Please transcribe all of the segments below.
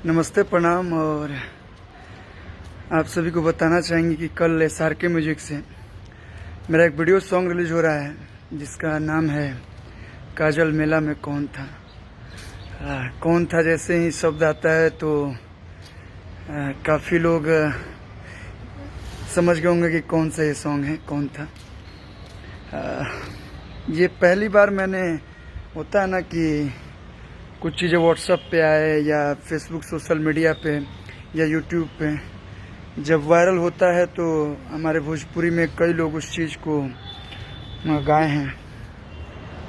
नमस्ते, प्रणाम। और आप सभी को बताना चाहेंगे कि कल SRK म्यूजिक से मेरा एक वीडियो सॉन्ग रिलीज हो रहा है जिसका नाम है काजल मेला में कौन था। कौन था जैसे ही शब्द आता है तो काफ़ी लोग समझ गए होंगे कि कौन सा ये सॉन्ग है, कौन था। ये पहली बार मैंने, होता है ना कि कुछ चीज़ें व्हाट्सएप पे आए या फेसबुक सोशल मीडिया पे या यूट्यूब पे जब वायरल होता है तो हमारे भोजपुरी में कई लोग उस चीज़ को गाए हैं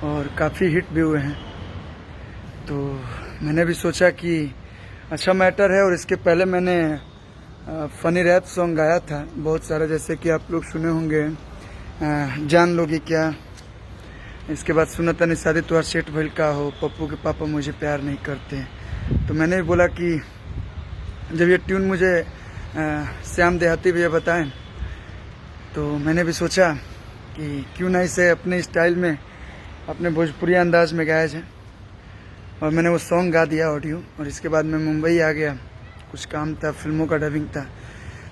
और काफ़ी हिट भी हुए हैं। तो मैंने भी सोचा कि अच्छा मैटर है। और इसके पहले मैंने फ़नी रैप सॉन्ग गाया था बहुत सारा, जैसे कि आप लोग सुने होंगे जान लोगी क्या। इसके बाद सुना तनी शादी तुहार सेठ भइल का हो, पप्पू के पापा मुझे प्यार नहीं करते। तो मैंने भी बोला कि जब ये ट्यून मुझे श्याम देहाती भैया बताएं तो मैंने भी सोचा कि क्यों ना इसे अपने स्टाइल में, अपने भोजपुरी अंदाज में गाया जाए। और मैंने वो सॉन्ग गा दिया ऑडियो। और इसके बाद मैं मुंबई आ गया, कुछ काम था, फिल्मों का डबिंग था।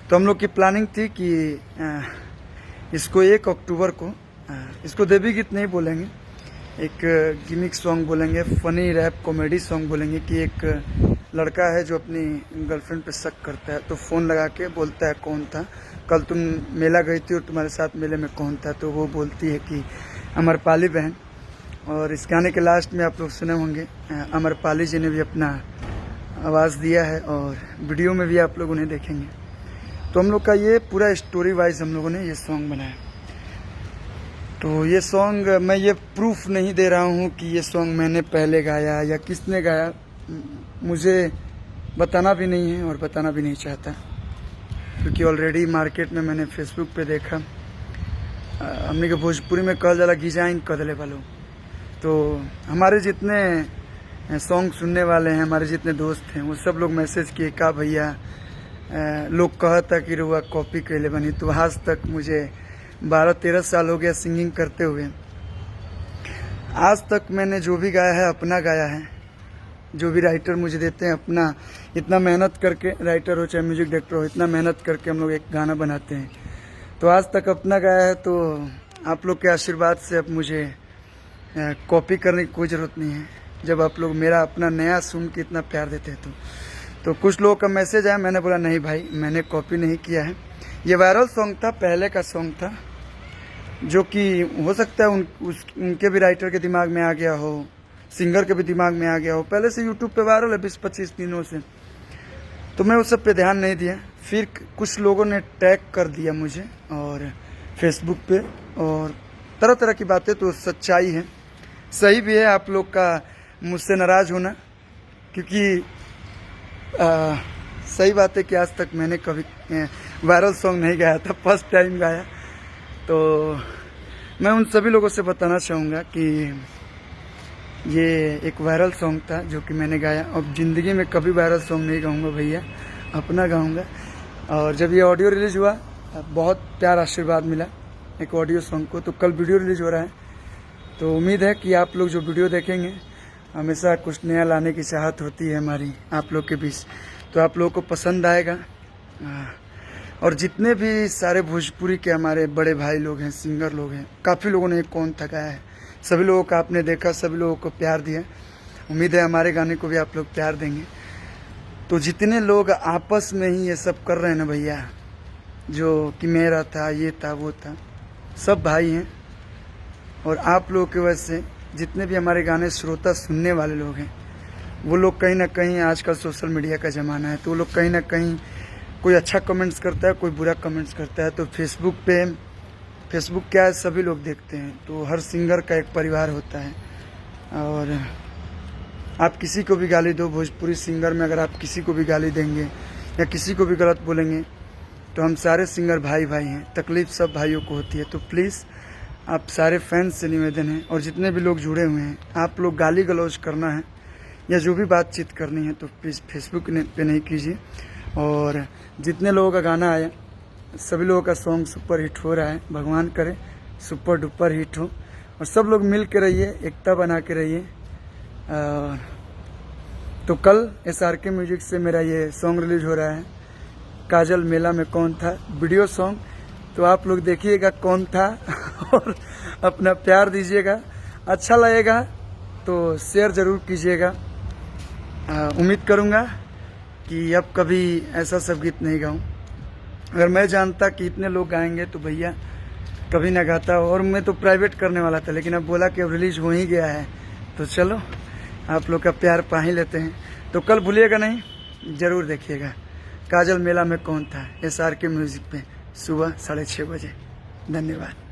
तो हम लोग की प्लानिंग थी कि इसको 1 अक्टूबर को, इसको देवी गीत नहीं बोलेंगे, एक गिमिक सॉन्ग बोलेंगे, फनी रैप कॉमेडी सॉन्ग बोलेंगे कि एक लड़का है जो अपनी गर्लफ्रेंड पे शक करता है तो फ़ोन लगा के बोलता है कौन था, कल तुम मेला गई थी और तुम्हारे साथ मेले में कौन था। तो वो बोलती है कि अमरपाली बहन। और इस गाने के लास्ट में आप लोग सुने होंगे अमरपाली जी ने भी अपना आवाज़ दिया है और वीडियो में भी आप लोग उन्हें देखेंगे। तो हम लोग का ये पूरा स्टोरी वाइज हम लोगों ने ये सॉन्ग बनाया। तो ये सॉन्ग मैं ये प्रूफ नहीं दे रहा हूँ कि ये सॉन्ग मैंने पहले गाया या किसने गाया, मुझे बताना भी नहीं है और बताना भी नहीं चाहता, क्योंकि ऑलरेडी मार्केट में मैंने फेसबुक पे देखा हमने के भोजपुरी में कहल जाला डिजाइन कदले वालों। तो हमारे जितने सॉन्ग सुनने वाले हैं, हमारे जितने दोस्त हैं, वो सब लोग मैसेज किए का भैया लोग कहता कि रुआ कॉपी कैले बनी। तो आज तक मुझे 12-13 साल हो गया सिंगिंग करते हुए। आज तक मैंने जो भी गाया है अपना गाया है, जो भी राइटर मुझे देते हैं अपना, इतना मेहनत करके, राइटर हो चाहे म्यूजिक डायरेक्टर हो, इतना मेहनत करके हम लोग एक गाना बनाते हैं। तो आज तक अपना गाया है। तो आप लोग के आशीर्वाद से अब मुझे कॉपी करने की कोई ज़रूरत नहीं है, जब आप लोग मेरा अपना नया सुन के इतना प्यार देते हैं। तो कुछ लोगों का मैसेज आया, मैंने बोला नहीं भाई, मैंने कॉपी नहीं किया है। ये वायरल सॉन्ग था, पहले का सॉन्ग था, जो कि हो सकता है उनके भी राइटर के दिमाग में आ गया हो, सिंगर के भी दिमाग में आ गया हो। पहले से यूट्यूब पे वायरल है 20-25 दिनों से। तो मैं उस सब पे ध्यान नहीं दिया। फिर कुछ लोगों ने टैग कर दिया मुझे और फेसबुक पे, और तरह तरह की बातें। तो सच्चाई है, सही भी है आप लोग का मुझसे नाराज़ होना, क्योंकि सही बात है कि आज तक मैंने कभी वायरल सॉन्ग नहीं गाया था, फर्स्ट टाइम गाया। तो मैं उन सभी लोगों से बताना चाहूँगा कि ये एक वायरल सॉन्ग था जो कि मैंने गाया। अब ज़िंदगी में कभी वायरल सॉन्ग नहीं गाऊँगा भैया, अपना गाऊँगा। और जब ये ऑडियो रिलीज़ हुआ, बहुत प्यार आशीर्वाद मिला एक ऑडियो सॉन्ग को। तो कल वीडियो रिलीज़ हो रहा है। तो उम्मीद है कि आप लोग जो वीडियो देखेंगे, हमेशा कुछ नया लाने की चाहत होती है हमारी आप लोग के बीच, तो आप लोगों को पसंद आएगा। और जितने भी सारे भोजपुरी के हमारे बड़े भाई लोग हैं, सिंगर लोग हैं, काफ़ी लोगों ने कौन था गाया है, सभी लोगों का आपने देखा, सभी लोगों को प्यार दिया। उम्मीद है हमारे गाने को भी आप लोग प्यार देंगे। तो जितने लोग आपस में ही ये सब कर रहे हैं ना भैया, जो कि मेरा था, ये था, वो था, सब भाई हैं। और आप लोगों की वजह से जितने भी हमारे गाने श्रोता सुनने वाले लोग हैं, वो लोग कहीं ना कहीं, आजकल सोशल मीडिया का ज़माना है, तो वो लोग कहीं ना कहीं कोई अच्छा कमेंट्स करता है, कोई बुरा कमेंट्स करता है। तो फेसबुक क्या है, सभी लोग देखते हैं। तो हर सिंगर का एक परिवार होता है। और आप किसी को भी गाली दो, भोजपुरी सिंगर में अगर आप किसी को भी गाली देंगे या किसी को भी गलत बोलेंगे, तो हम सारे सिंगर भाई भाई हैं, तकलीफ़ सब भाइयों को होती है। तो प्लीज़ आप सारे फैंस से निवेदन है, और जितने भी लोग जुड़े हुए हैं, आप लोग गाली गलौज करना है या जो भी बातचीत करनी है तो प्लीज़ फेसबुक पे नहीं कीजिए। और जितने लोगों का गाना आया, सभी लोगों का सॉन्ग सुपर हिट हो रहा है, भगवान करे सुपर डुपर हिट हो। और सब लोग मिल के रहिए, एकता बना के रहिए। तो कल SRK म्यूजिक से मेरा ये सॉन्ग रिलीज हो रहा है, काजल मेला में कौन था, वीडियो सॉन्ग। तो आप लोग देखिएगा कौन था और अपना प्यार दीजिएगा। अच्छा लगेगा तो शेयर ज़रूर कीजिएगा। उम्मीद करूँगा कि अब कभी ऐसा सब गीत नहीं गाऊँ। अगर मैं जानता कि इतने लोग गाएंगे तो भैया कभी ना गाता। और मैं तो प्राइवेट करने वाला था, लेकिन अब बोला कि अब रिलीज हो ही गया है तो चलो आप लोग का प्यार पा ही लेते हैं। तो कल भूलिएगा नहीं, ज़रूर देखिएगा काजल मेला में कौन था, SRK म्यूजिक पे सुबह 6:30 बजे। धन्यवाद।